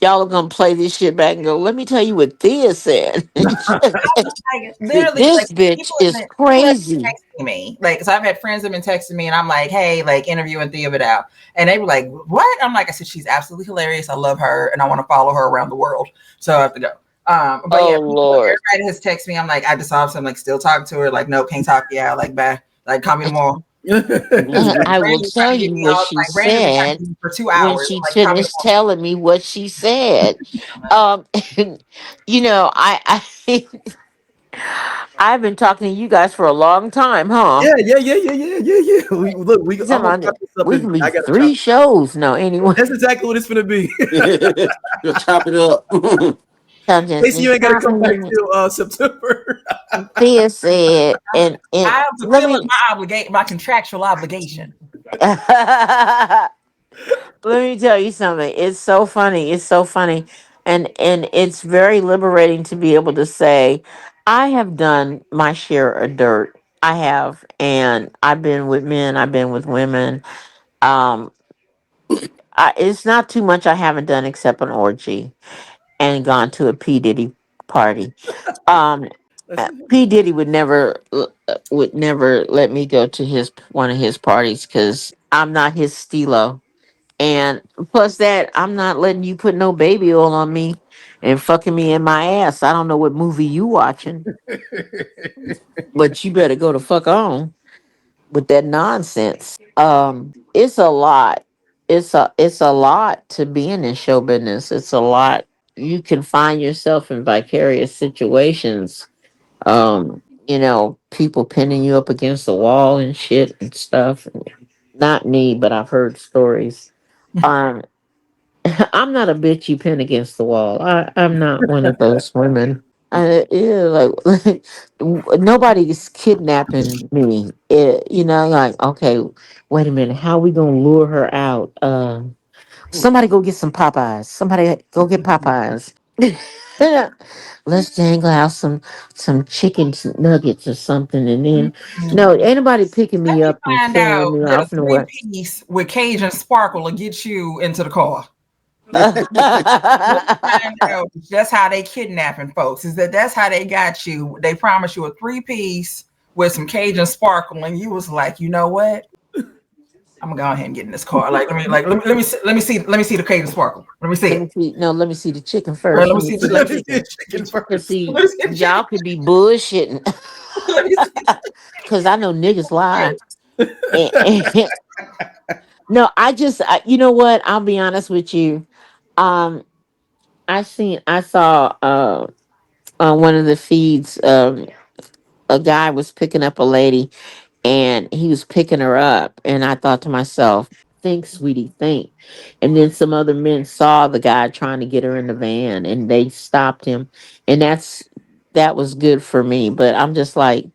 y'all are gonna play this shit back and go. Let me tell you what Thea said. Like literally, like This bitch is people have been crazy. texting me. Like, so I've had friends that have been texting me, and I'm like, "Hey, like interviewing Thea Vidale," and they were like, "What?" I'm like, "I said she's absolutely hilarious. I love her, and I want to follow her around the world. So I have to go." But Oh yeah, Lord, everybody has texted me. I'm like, I just saw some like still talking to her. Like, nope, can't talk. Yeah, like bye. Like, call me tomorrow. Like, I will Brandon's trying tell to get you me what all. she Like, Brandon's been trying to said get me for two when hours. she I'm like, call me finished telling me what she said. tomorrow. Um, you know, I've been talking to you guys for a long time, huh? Yeah, yeah, yeah, yeah, yeah, yeah, yeah. We look, we I'm gonna chop this up We and can be I gotta chop. 3 shows. No, anyway. That's exactly what it's gonna be. You'll chop it up. So just Casey, be you ain't gotta come back talking. till September. Thea said, and I'm let fulfilling me my contractual obligation. let me tell you something. It's so funny. It's so funny, and it's very liberating to be able to say, I have done my share of dirt. I have, and I've been with men. I've been with women. Um, it's not too much I haven't done except an orgy and gone to a P Diddy party. Um, That's P Diddy would never let me go to his one of his parties because I'm not his stilo, and plus that I'm not letting you put no baby oil on me and fucking me in my ass. I don't know what movie you watching, but you better go to fuck on with that nonsense. It's a lot. It's a lot to being in show business. It's a lot. You can find yourself in vicarious situations. People pinning you up against the wall and shit and stuff. Not me, but I've heard stories. Um, I'm not a bitch you pin against the wall. I'm not one of those women. Yeah, like nobody's kidnapping me. Like, okay, wait a minute, how we gonna lure her out? Somebody go get some Popeyes. Somebody go get Popeyes. Let's jangle out some chicken nuggets or something, and then no, Mm. ain't nobody picking Let me me up and find carrying out me that a off three nowhere. piece with Cajun sparkle will get you into the car. Let me find out that's how they kidnapping folks. Is that's how they got you? They promised you a three piece with some Cajun sparkle, and you was like, you know what? I'm gonna go ahead and get in this car. Let me see the Cajun sparkle. Let me see Let it. me see. No, let me see the chicken All right, first. let me Let me see see let the me Let me see see the chicken. chicken Cause first. see, let me see the chicken. y'all could be bullshitting. Let me see Cause I know niggas lie. it. And- no, you know what? I'll be honest with you. Um, I saw on one of the feeds, a guy was picking up a lady, and he was picking her up, and I thought to myself, think, sweetie, think. And then some other men saw the guy trying to get her in the van, and they stopped him, and that was good for me. But I'm just like,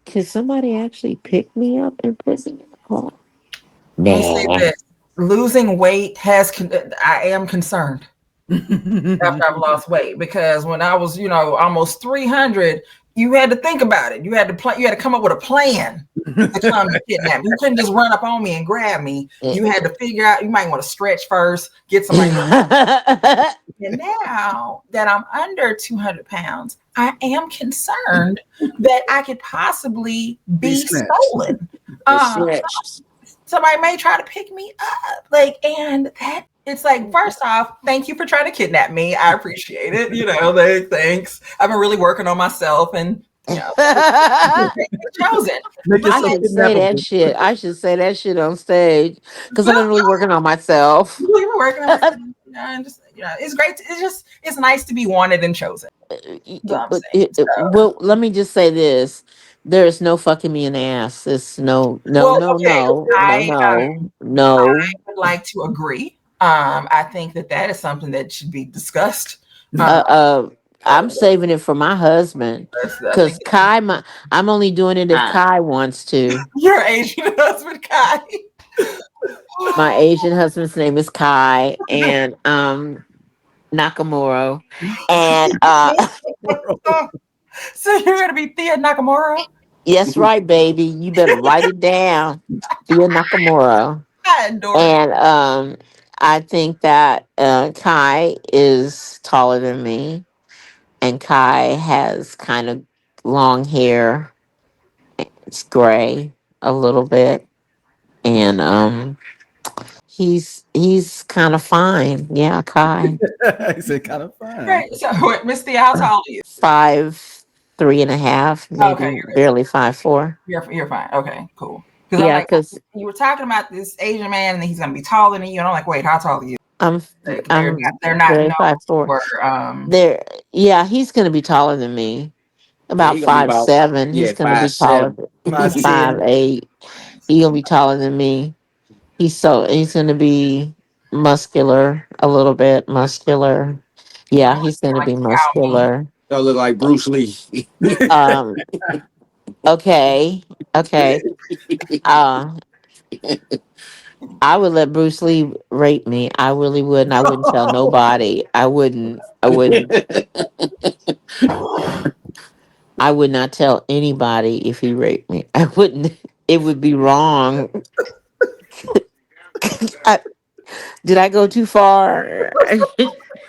can somebody actually pick me up and put me in the car? Let me say Nah. this. Losing weight I am concerned after I've lost weight because when I was, almost 300, you had to think about it. You had to plan. You had to come up with a plan to come and kidnap me. You couldn't just run up on me and grab me. You had to figure out. You might want to stretch first, get somebody. And now that I'm under 200 pounds, I am concerned that I could possibly Be be snatched. stolen. It's Uh, snatched. Somebody may try to pick me up. Like, and that it's like, first off, thank you for trying to kidnap me. I appreciate it. Like, thanks. I've been really working on myself and chosen. Make But I yourself should say that kidnappable. shit. I should say that shit on stage because I've well, been really working on myself. we were working on myself. And just it's great. It's nice to be wanted and chosen. That's what I'm But saying. So, well, let me just say this: there is no fucking me in the ass. It's no, no, well, no, okay. no, no, I no, no. would like to agree. I think that is something that should be discussed. Uh, Um, uh, uh, I'm saving it for my husband I think because I'm only doing it if Kai wants to. your Asian husband, Kai. My Asian husband's name is Kai, and Nakamura, and So you're gonna be Thea Nakamura? yes, right, baby, you better write it down. Thea Nakamura, I adore it. and I think that Kai is taller than me, and Kai has kind of long hair. It's gray a little bit, and he's kind of fine. Yeah, Kai. He said kind of fine. Right. So wait, Miss Thea, how tall are you? 5'3.5", Okay, maybe barely 5'4". you're fine. Okay, cool. Because I'm Yeah, like, because you were talking about this Asian man, and he's gonna be taller than you, and I'm like, wait, how tall are you? I'm Like, I'm they're not barely known 5'4". for There, yeah, he's gonna be taller than me. Yeah, About he gonna be five about seven. He's yeah gonna be five taller. seven. He's 5'10". 5'8". He gonna be taller than me. He's gonna be muscular, a little bit muscular. Yeah, he's gonna like be Yao Ming. muscular. Don't look like Bruce Lee. Um. Okay. Okay. Uh. I would let Bruce Lee rape me. I really would, and I wouldn't tell nobody. I wouldn't. I wouldn't. I would not tell anybody if he raped me. I wouldn't. It would be wrong. I, did I go too far?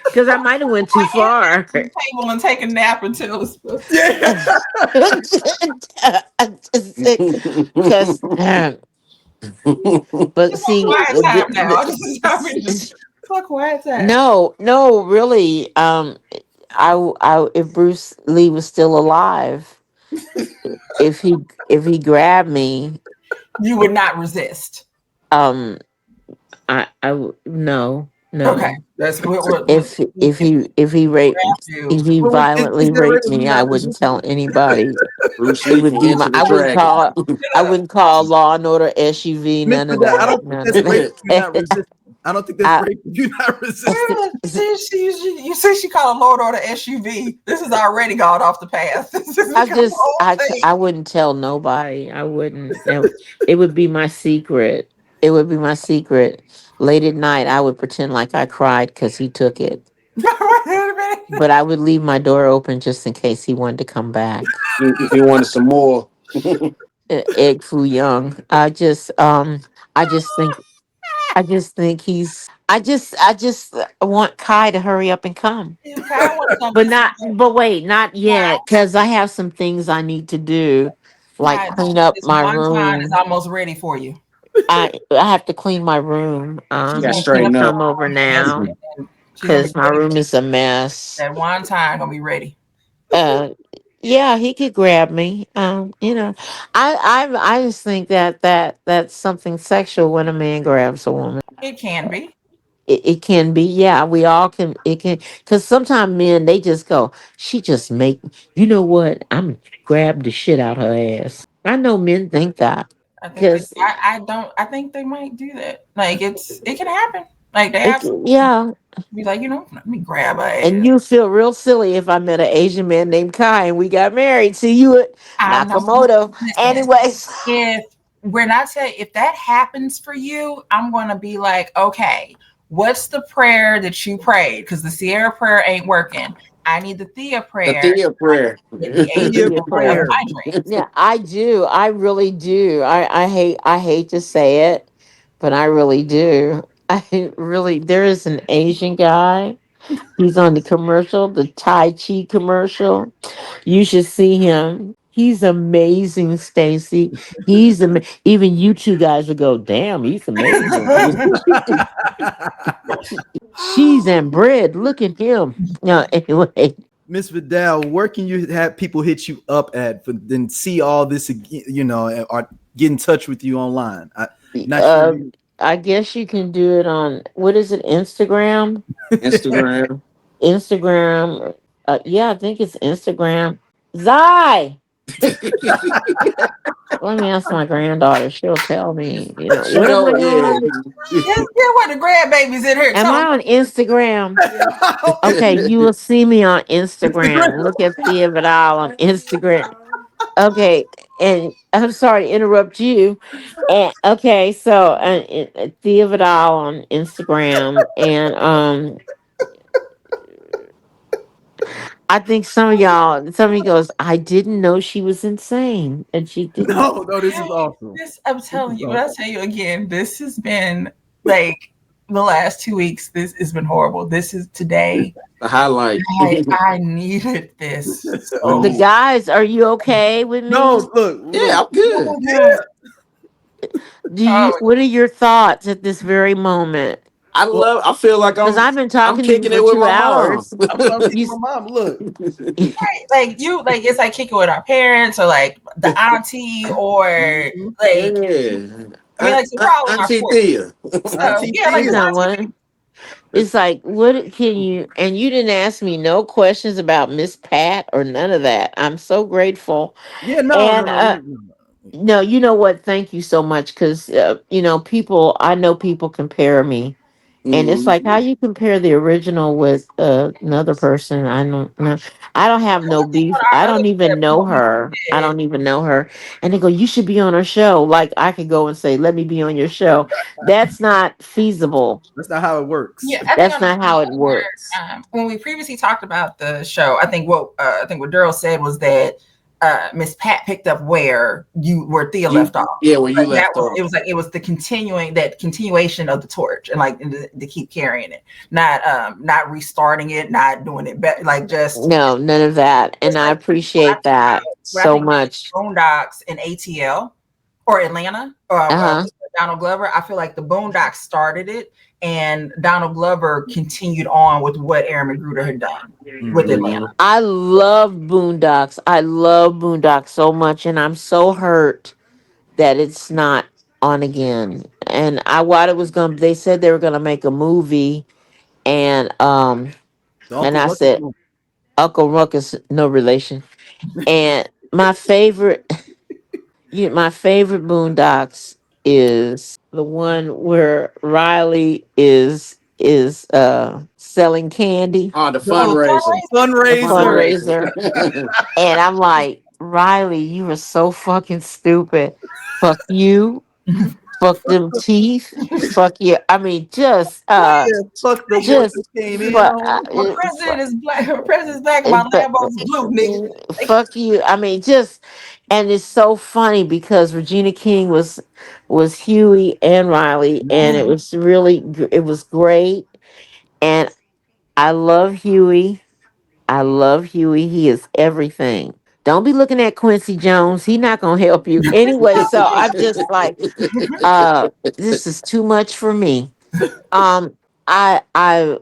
Because I might have went too Like him far. on the table and take a nap until it's Yeah. Because, but it's a see, quiet time now. This is how we just it's a quiet time. no, no, really. If Bruce Lee was still alive, if he grabbed me, You would not resist. um, no, Okay, no. that's If he raped, grab you. if he Well, is violently there a raped reason me, you're I not wouldn't resisting? tell anybody. Bruce It Lee would from be Enter the I wouldn't Dragon. call I wouldn't call Law and Order SUV, Miss none of Vidal, I that. don't think None that's of rape if you're not that. resisting. I don't think that's I, rape if you're not resisting. Yeah, you see, she called a Lord Order SUV. This has already gone off the path. This has I become a just whole thing. I wouldn't tell nobody. I wouldn't. It would be my secret. It would be my secret. Late at night, I would pretend like I cried because he took it, Wait a minute. but I would leave my door open just in case he wanted to come back. If he wanted some more, Egg Foo Young. I just think I just want Kai to hurry up and come. If Kai want to come But and see not but wait, not yet, cuz I have some things I need to do, like Kai, clean up this my wonton is room. almost ready for you. I have to clean my room. She's got gonna He clean can up straighten your up. come over room, now and she's gonna be cuz my ready. room is a mess. That wonton gonna be ready. Uh yeah, he could grab me. I just think that's something sexual when a man grabs a woman. It can be. It can be, yeah, we all can, it can, because sometimes men, they just go, she just make, you know what, I'm grab the shit out her ass. I know men think that I think that because I don't. I think they might do that. Like it can happen. Like they it absolutely yeah, be like, let me grab her and ass. you feel real silly if I met an Asian man named Kai and we got married. See you at I know. Nakamoto. Listen, Anyways, if when I say if that happens for you, I'm gonna be like, okay, what's the prayer that you prayed? Because the Sierra prayer ain't working. I need the Thea The prayer. Thea prayer. Get the Asian Be a be a boy of prayer. prayer. my dreams. Yeah, I do. I really do. I hate to say it, but I really do. I really there is an Asian guy. He's on the commercial, the Tai Chi commercial. You should see him. He's amazing, Stacy. Even you two guys would go, damn, he's amazing. Cheese and bread. Look at him. No, anyway. Miss Vidal, where can you have people hit you up at for then see all this again, or get in touch with you online? I'm not sure if Uh, you I guess you can do it on what is it, Instagram? Instagram. Instagram. Yeah, I think it's Instagram. Zai. Let me ask my granddaughter. She'll tell me. She What am I know, yeah. on? Get one of the grandbabies in here. Am Tell them I on Instagram? It's Okay, you will see me on Instagram. Look at Thea Vidal on Instagram. Okay, and I'm sorry to interrupt you. And okay, so Thea Vidal on Instagram, and I think some of y'all, somebody goes, I didn't know she was insane. And she didn't. No, no, this is awesome. This, I'm This telling is you, when I awesome. tell you again, this has been like the last 2 weeks. This has been horrible. This is today. The highlight. I needed this The so. guys, are you okay with me? No, look, Yeah, look. I'm good. Yeah. Do you, Oh, what are your thoughts at this very moment? Well, I feel like Because I've been I'm talking to you kicking for it with two my mom. hours. I'm You, kicking my mom. Look, like you, like it's like kicking with our parents or like the auntie or mhm. like Yeah. I mean like so we're all in our Auntie 40s. Thea. So Auntie yeah, like you it's Thea. know auntie. what? It's like, what can you, and you didn't ask me no questions about Miss Pat or none of that. I'm so grateful. Yeah, no, no, And no. No. no, you know what? Thank you so much. Because, people, I know people compare me. And it's Hmm. like how you compare the original with another person. I don't know. I don't have no beef. I Our other don't even know people her. I did. don't even know her. And they go, you should be on her show. Like I could go and say, let me be on your show. That's not feasible. That's not how it works. Yeah, I think That's on the not how it works. when we previously talked about the show, I think what Daryl said was that Miss Pat picked up where Thea You left off. yeah, where you Like that left was off. it was the continuation of the torch and like to keep carrying it, not restarting it, not doing it better, like just No, none of that. it's And I like appreciate that when I so think about much. Boondocks in ATL or Atlanta Uh-huh. with Donald Glover. I feel like the Boondocks started it, and Donald Glover continued on with what Aaron McGruder had done with Mhm. Atlanta. I love Boondocks. I love Boondocks so much. And I'm so hurt that it's not on again. And I what it was gonna they said they were gonna make a movie and The and Uncle I Ruckus said one. Uncle Ruckus, no relation. And my favorite my favorite Boondocks is the one where Riley is selling candy, Oh, the Oh, fundraiser. the the Fundraiser. fundraiser. The fundraiser. And I'm like, Riley, you were so fucking stupid. Fuck you. fundraiser. Fuck them teeth. Fuck you. I mean, Yeah, fuck the one just that came in fuck, on. My president is black. My president's black. And my but Lambo's blue, nigga. Like, fuck you. I mean, just and it's so funny because Regina King was Huey and Riley, and Mhm. it was really it was great. And I love Huey. I love Huey. He is everything. Don't be looking at Quincy Jones. He not gonna help you anyway. So I'm just like, this is too much for me. Um, I I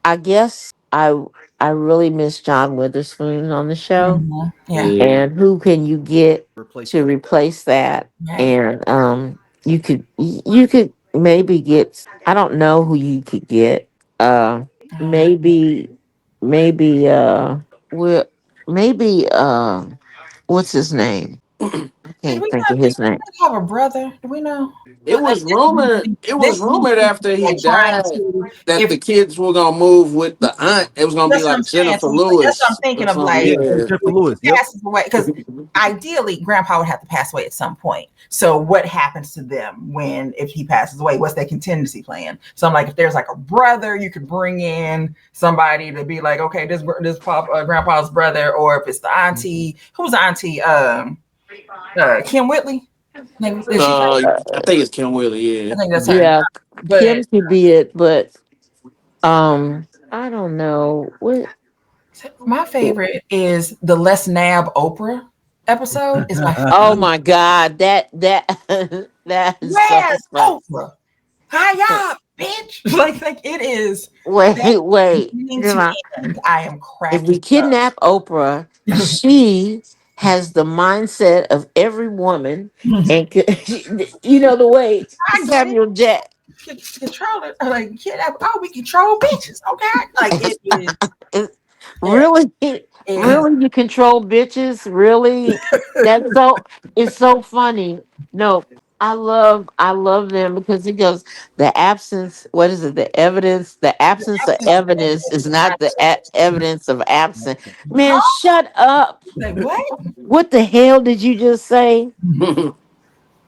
I guess I really miss John Witherspoon on the show. yeah, Yeah. And who can you get Replace to that. replace that? right. And you could maybe get, I don't know who you could get. Uh maybe maybe well maybe what's his name? I Did can't we think not of his name. have a brother? Do we know? It was rumored. It was This rumored after he like trying died to that if the kids were gonna move with the aunt. It was gonna be that's what I'm like saying. Jennifer So that's what I'm Lewis thinking or of. something. Like, Yeah, Jennifer if Lewis. he Yep. passes away, because ideally, Grandpa would have to pass away at some point. So, what happens to them if he passes away? What's their contingency plan? So, I'm like, if there's like a brother, you could bring in somebody to be like, okay, Grandpa's brother, or if it's the auntie, who's the auntie? Kim Whitley. Like, is she? I think it's Kim Willie. I Yeah. think that's her. Yeah, But Kim could be it, but I don't know. What my favorite is the Les Nab Oprah episode. Is my Oh favorite. my God, that that is so Where's fun. Oprah? Hi, bitch. Like it is that Wait. beginning to Remember, end. I am if we cracking kidnap Oprah, up. she has the mindset of every woman, and you know the way I get it. Samuel Jack. Control it. Like kidnap. Oh, we control bitches. Okay. Like it is. It- Yeah. really, It, really, you control bitches. Really, that's so. It's so funny. No, I love them because it goes the absence. What is it? The evidence. The absence of evidence is not the evidence of absence. Man, huh? shut up. Like what? What the hell did you just say?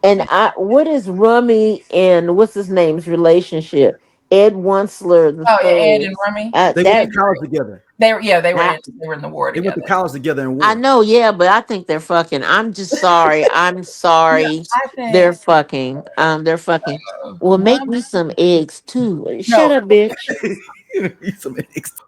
And what is Rummy and what's his name's relationship? Ed Wunsler the Oh yeah, Ed third. and Remy. They went That to college together. They were they were I, in the war They went to together. college together in I war. know, yeah, but I think they're fucking. I'm just sorry. I'm Yeah, sorry. I think They're fucking. They're fucking. Well, make one. me some eggs too. Shut No, up, bitch.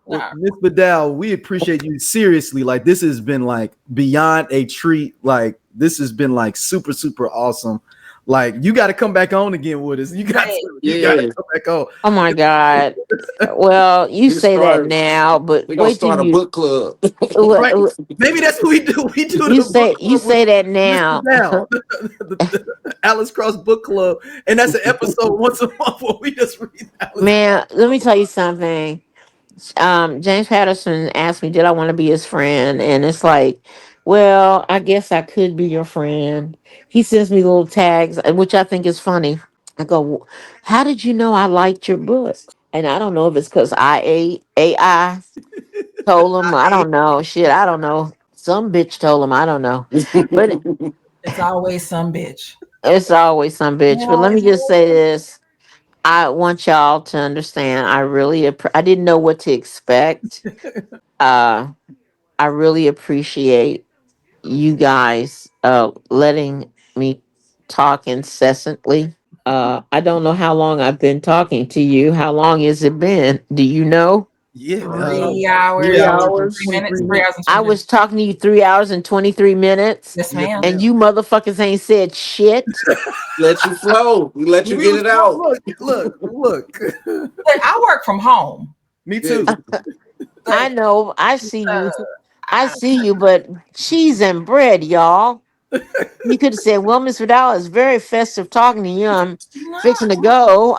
Well, no. Miss Vidal, we appreciate you seriously. Like this has been like beyond a treat. Like this has been like super, super awesome. Like you got to come back on again with us. Hey, You got to Yeah. come back on. Oh my god. Well, you We say that start. now, but We gonna wait till start a you. book club. Right? Maybe that's what we do. We do You the book say you club with say that Miss now. Vidal, the Alice Cross Book Club, and that's an episode once a month where we just read Alice. Man, let me tell you something. James Patterson asked me, did I want to be his friend? And it's like, well, I guess I could be your friend. He sends me little tags, which I think is funny. I go, how did you know I liked your book? And I don't know if it's because AI told him. I don't know. Shit, I don't know. Some bitch told him. I don't know. But it's always some bitch. it's always some bitch. But let me just say this. I want y'all to understand. I didn't know what to expect. Uh, I really appreciate you guys letting me talk incessantly. I don't know how long I've been talking to you. How long has it been? Do you know? Yeah, 3 hours 3 hours and 3 minutes. 23 3 minutes. hours and I 23 minutes. was talking to you 3 hours and 23 minutes, Yes, Yes, ma'am. and ma'am. you motherfuckers ain't said shit. Let you flow. We let you We get was it out. look. Look, I work from home. Me Yeah. too. I Like, know. I see you. I I, see you, but cheese and bread, y'all. You could have said, "Well, Miss Vidal, it's very festive talking to you. I'm no, fixing to go."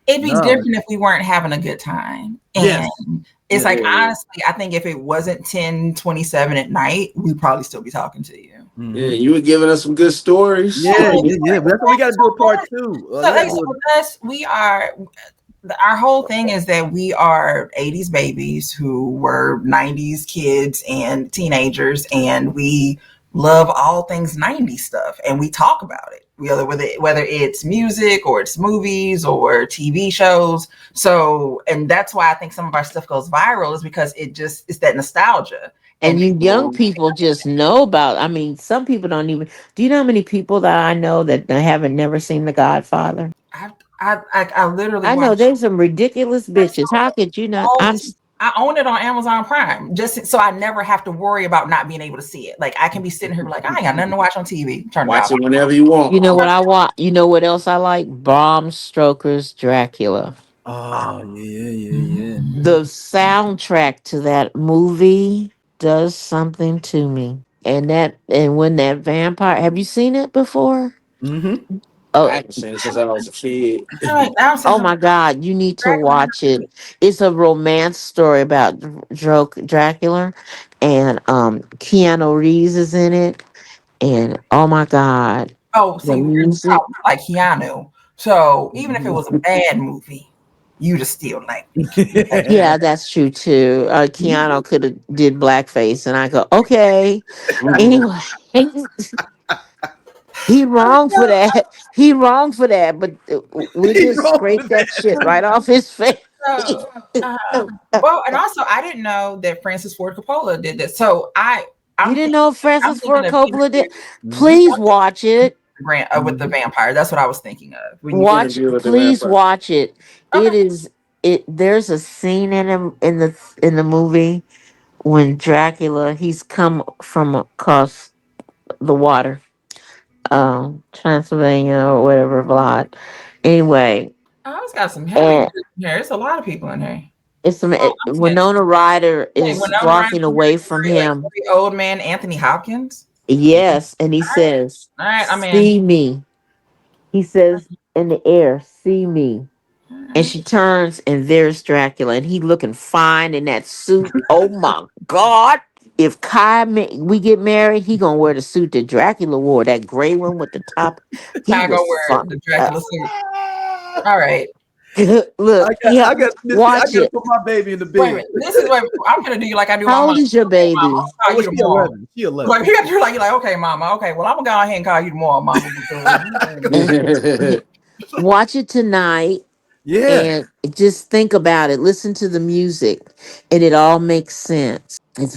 it'd be No. different if we weren't having a good time. Yes. And it's Yes. like, Yeah. honestly, I think if it wasn't 10:27 at night, we'd probably still be talking to you. Yeah. Mhm. You were giving us some good stories. Yeah, yeah, yeah. But that's what we got to do a part two. So, You got to like, so do with us, our whole thing is that we are 80s babies who were 90s kids and teenagers, and we love all things 90s stuff, and we talk about it, whether it's music or it's movies or TV shows. So, and that's why I think some of our stuff goes viral, is because it's that nostalgia. And And you people, young people just know about. I mean, some people don't even. Do you know how many people that I know that haven't never seen The Godfather? I literally I know watch. there's some ridiculous bitches. How could you not? All I own it on Amazon Prime, just so I never have to worry about not being able to see it. Like, I can be sitting here like, I ain't got nothing to watch on TV. Turn it Watch off. it whenever you You want. know what I want? You know what else I like? Bram Stoker's Dracula. Oh, yeah, yeah, yeah. The soundtrack to that movie does something to me. And when that vampire, have you seen it before? Mm-hmm. Oh, I haven't seen it since I was a kid. All right, now I'm oh saying, my God, you need to watch it. It's a romance story about Dracula, and Keanu Reeves is in it. And oh my God, oh, the see, you're music. like Keanu. So even if it was a bad movie, you just still like it. Yeah, that's true too. Keanu could have did blackface, and I go, okay. Anyway, he wrong for that. He wrong for that. But we He just wrong for scrape that shit that. right off his face. So, well, and also I didn't know that Francis Ford Coppola did this. So You I'm didn't thinking know I'm Francis thinking Ford of Coppola did? Mhm. Please watch it. Grant with the Mhm. vampire. That's what I was thinking of when you. Watch. Interview with the Please vampire. watch it. Okay. It is. It. There's a scene in the movie when Dracula he's come from across the water, Transylvania or whatever, Vlad. Anyway, Oh, it's got some heavy and dudes in here. There's a lot of people in here. Oh, I'm seeing Winona Ryder like is Winona Ryder, walking away from like him. very old man Anthony Hopkins. Yes, and he says, All right, I'm in. "See me." He says in the air, "See me." All And right. she turns, and there's Dracula, and he looking fine in that suit. Oh my God! If we get married, he gonna wear the suit that Dracula wore, that gray one with the top. He I go was wear fun. the Dracula suit. All right. Look, I yeah, got this. I watch got to it. put my baby in the Wait a bed. minute. This is what I'm gonna do. You like I do. How I'm old like, is your okay, mama, baby? I'll Oh, call you she tomorrow. 11. She 11. Like you're like, okay, mama. Okay, well, I'm gonna go ahead and call you tomorrow, mama, because Watch it tonight. Yeah. And just think about it. Listen to the music, and it all makes sense. It's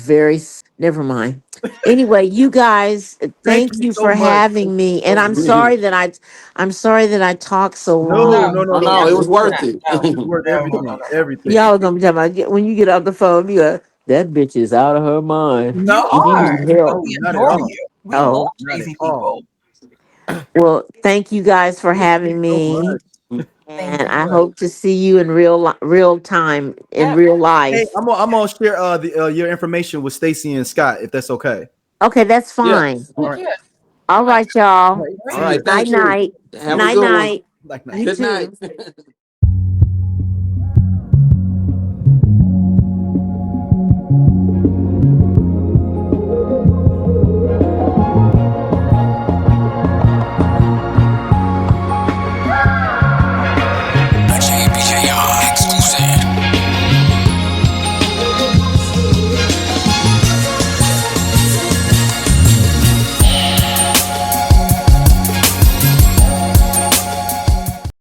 never mind. Anyway, you guys, Thank thank you you so for much. having me. And So I'm much. sorry that I talked so No, long. no, no, Oh no, no, it no. was worth it. No, It's worth no, no, no, everything. no, no. Everything. Y'all are gonna be talking about when you get off the phone, you go, that bitch is out of her mind. You No, She are. need help. no, We not at adore all. you. We love Oh, Not at crazy all. people. well, thank you guys for Thank you having so me. much. Thank And you. I hope to see you in real time, in Yep. real Hey, life. I'm gonna share your information with Stacy and Scott if that's okay. Okay, that's Yeah. fine. All Heck right. yeah. All right, All y'all. right. All See Great. right. you. Thank Night you. night. Have a Night good one. night. Like that. You Good night. too.